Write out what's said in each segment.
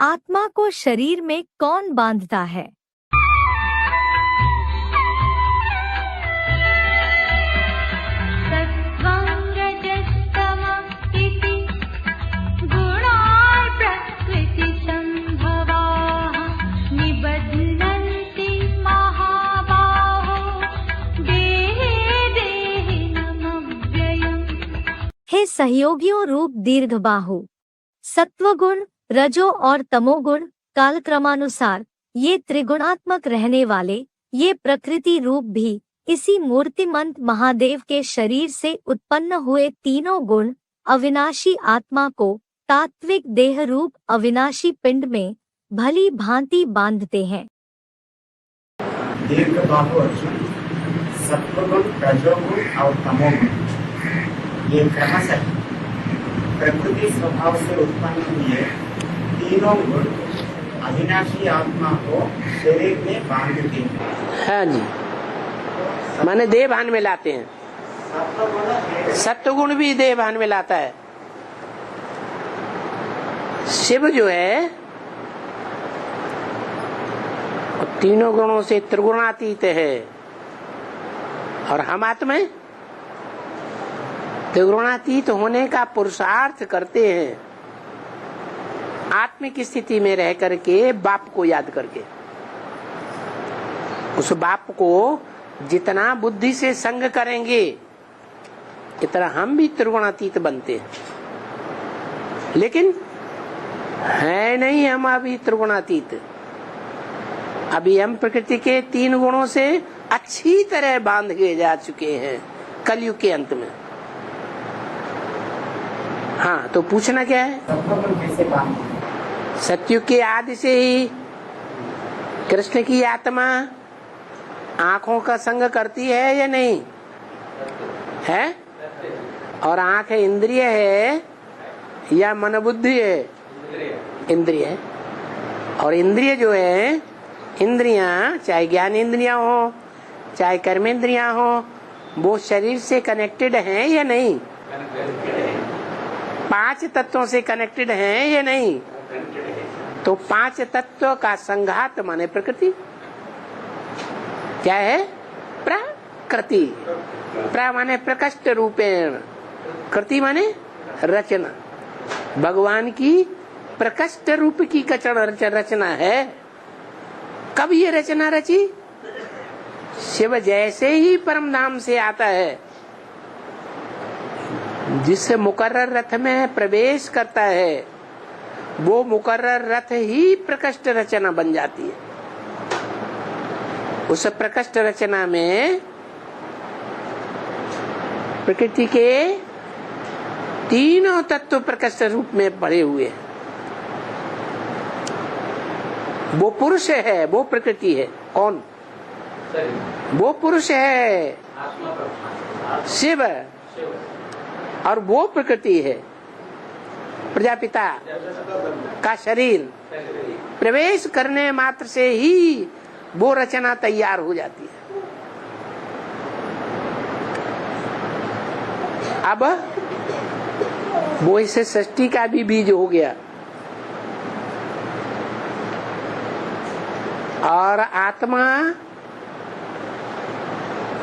आत्मा को शरीर में कौन बांधता है? हे सहयोगियों रूप दीर्घबाहु, सत्वगुण, रजो और तमोगुण कालक्रमानुसार ये त्रिगुणात्मक रहने वाले ये प्रकृति रूप भी इसी मूर्तिमंत महादेव के शरीर से उत्पन्न हुए तीनों गुण अविनाशी आत्मा को तात्विक देह रूप अविनाशी पिंड में भली भांति बांधते हैं। दीर्घबाहु अर्जुन, सत्वगुण, रजोगुण और तमोगुण ये क्रमशः प्रकृति स्वभाव से उत्पन्न हुए तीनों गुण अविनाशी आत्मा को शरीर में बांधते हैं। हाँ जी, माने देह भान में लाते हैं। सत्वगुण भी देह भान में लाता है। शिव जो है तीनों गुणों से त्रिगुणातीत है और हम आत्मा त्रिगुणातीत होने का पुरुषार्थ करते हैं, आत्मिक स्थिति में रह करके बाप को याद करके। उस बाप को जितना बुद्धि से संग करेंगे इतना हम भी त्रिगुणातीत बनते हैं, लेकिन है नहीं हम अभी त्रिगुणातीत। अभी हम प्रकृति के तीन गुणों से अच्छी तरह बांध के जा चुके हैं कलयुग के अंत में। हाँ, तो पूछना क्या है? सतयुग के आदि से ही कृष्ण की आत्मा आंखों का संग करती है या नहीं है? और आंख इंद्रिय है या मन बुद्धि है? इंद्रिय है। और इंद्रिय जो है, इंद्रियां चाहे ज्ञान इंद्रियां हो चाहे कर्म इंद्रियां हो, वो शरीर से कनेक्टेड हैं या नहीं? पांच तत्वों से कनेक्टेड हैं या नहीं? तो पांच तत्व का संघात माने प्रकृति। क्या है? प्रकृति। प्र माने प्रकष्ट रूपेण, कृति माने रचना। भगवान की प्रकष्ट रूप की रचना है। कब ये रचना रची? शिव जैसे ही परम धाम से आता है, जिस मुकर्रर रथ में प्रवेश करता है, वो मुकर्रर रथ ही प्रकष्ट रचना बन जाती है। उस प्रकष्ट रचना में प्रकृति के तीनों तत्व प्रकष्ट रूप में पड़े हुए हैं। वो पुरुष है, वो प्रकृति है। कौन? वो पुरुष है शिव, और वो प्रकृति है प्रजापिता का शरीर। प्रवेश करने मात्र से ही वो रचना तैयार हो जाती है। अब वो इसे सृष्टि का भी बीज हो गया, और आत्मा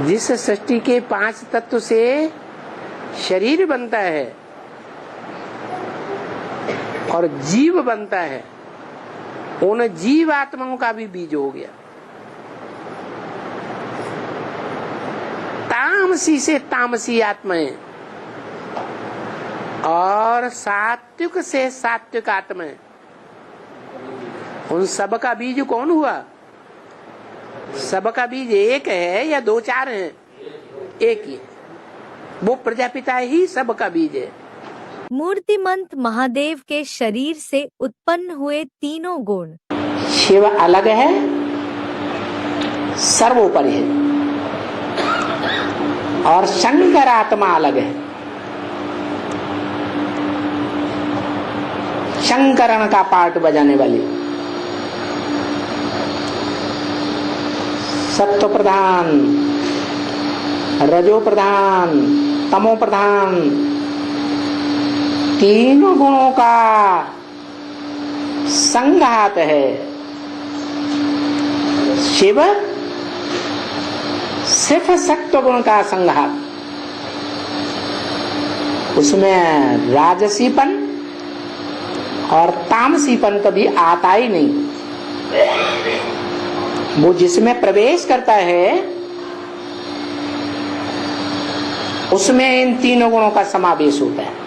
जिस सृष्टि के पांच तत्व से शरीर बनता है और जीव बनता है, उन जीव आत्माओं का भी बीज हो गया। तामसी से तामसी आत्माएं और सात्विक से सात्विक आत्माएं, उन सब का बीज कौन हुआ? सब का बीज एक है या दो चार हैं? एक ही। वो प्रजापिता ही सब का बीज है। मूर्तिमंत महादेव के शरीर से उत्पन्न हुए तीनों गुण। शिव अलग है, सर्वोपरि है, और शंकर आत्मा अलग है। शंकरण का पार्ट बजाने वाली, सत्व प्रधान, रजो प्रधान, तमो प्रधान, तीनों गुणों का संघात है। शिव सिर्फ सत्व गुण का संघात, उसमें राजसीपन और तामसीपन कभी आता ही नहीं। वो जिसमें प्रवेश करता है उसमें इन तीनों गुणों का समावेश होता है।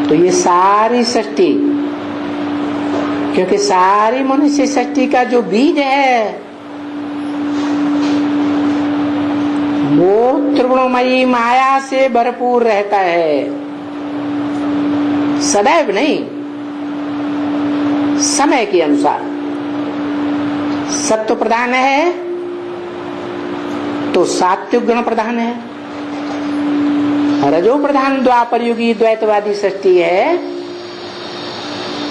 तो ये सारी सृष्टि, क्योंकि सारी मनुष्य सृष्टि का जो बीज है वो त्रिगुणमयी माया से भरपूर रहता है, सदैव नहीं, समय के अनुसार। सत्व प्रधान है तो सात्विक गुण प्रधान है, रजो प्रधान द्वापर युगी द्वैतवादी सृष्टि है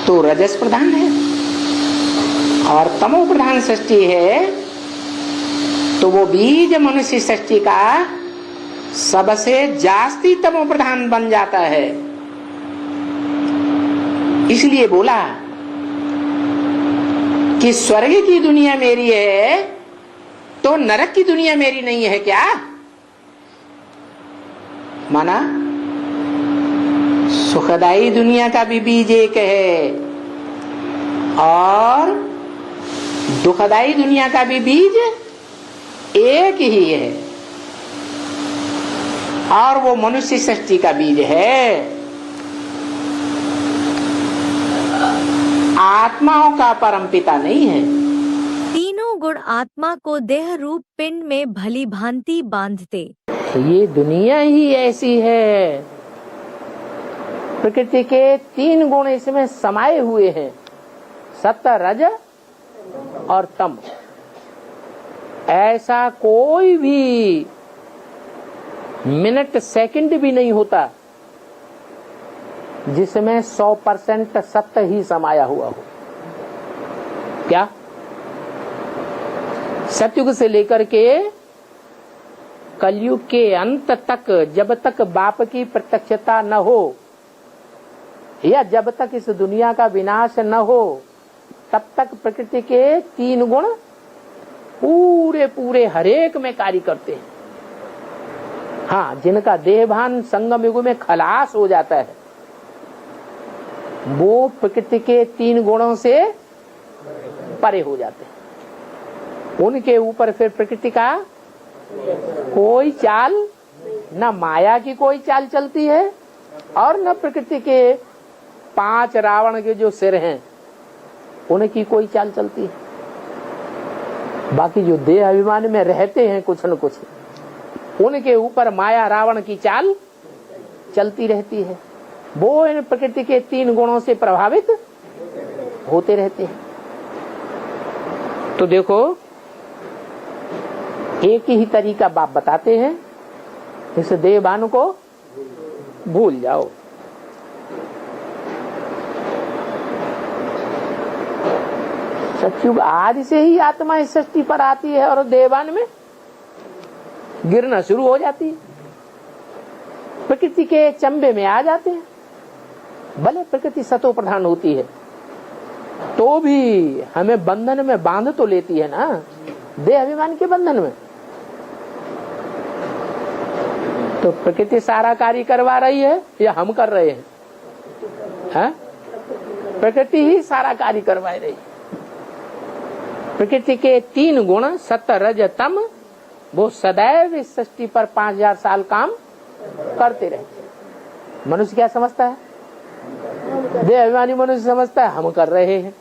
तो रजस प्रधान है, और तमो प्रधान सृष्टि है तो वो बीज मनुष्य सृष्टि का सबसे जास्ती तमो प्रधान बन जाता है। इसलिए बोला कि स्वर्ग की दुनिया मेरी है तो नरक की दुनिया मेरी नहीं है क्या? माना सुखदायी दुनिया का भी बीज एक है और दुखदायी दुनिया का भी बीज एक ही है, और वो मनुष्य सृष्टि का बीज है। आत्माओं का परमपिता नहीं है। तीनों गुण आत्मा को देह रूप पिंड में भली भांति बांधते। ये दुनिया ही ऐसी है, प्रकृति के तीन गुण इसमें समाये हुए हैं, सत्व रज और तम। ऐसा कोई भी मिनट सेकंड भी नहीं होता जिसमें 100% सत्य ही समाया हुआ हो। क्या? सतयुग से लेकर के कलयुग के अंत तक, जब तक बाप की प्रत्यक्षता न हो या जब तक इस दुनिया का विनाश न हो, तब तक प्रकृति के तीन गुण पूरे पूरे हरेक में कार्य करते हैं। हाँ, जिनका देहभान संगम युग में खलास हो जाता है वो प्रकृति के तीन गुणों से परे हो जाते हैं। उनके ऊपर फिर प्रकृति का कोई चाल, न माया की कोई चाल चलती है और न प्रकृति के 5 रावण के जो सिर हैं उनकी कोई चाल चलती है। बाकी जो देह अभिमान में रहते हैं कुछ न कुछ, उनके ऊपर माया रावण की चाल चलती रहती है। वो इन प्रकृति के तीन गुणों से प्रभावित होते रहते हैं। तो देखो, एक ही तरीका बाप बताते हैं, इस देहभान को भूल जाओ। सतयुग आदि से ही आत्मा इस सृष्टि पर आती है और देहभान में गिरना शुरू हो जाती है, प्रकृति के चंबे में आ जाते हैं। भले प्रकृति सतो प्रधान होती है तो भी हमें बंधन में बांध तो लेती है ना, देह अभिमान के बंधन में। तो प्रकृति सारा कार्य करवा रही है या हम कर रहे हैं? है? प्रकृति ही सारा कार्य करवा रही है। प्रकृति के तीन गुण सत्व रज तम वो सदैव इस सृष्टि पर 5000 साल काम करते रहते। मनुष्य क्या समझता है? देह अभिमानी मनुष्य समझता है हम कर रहे हैं।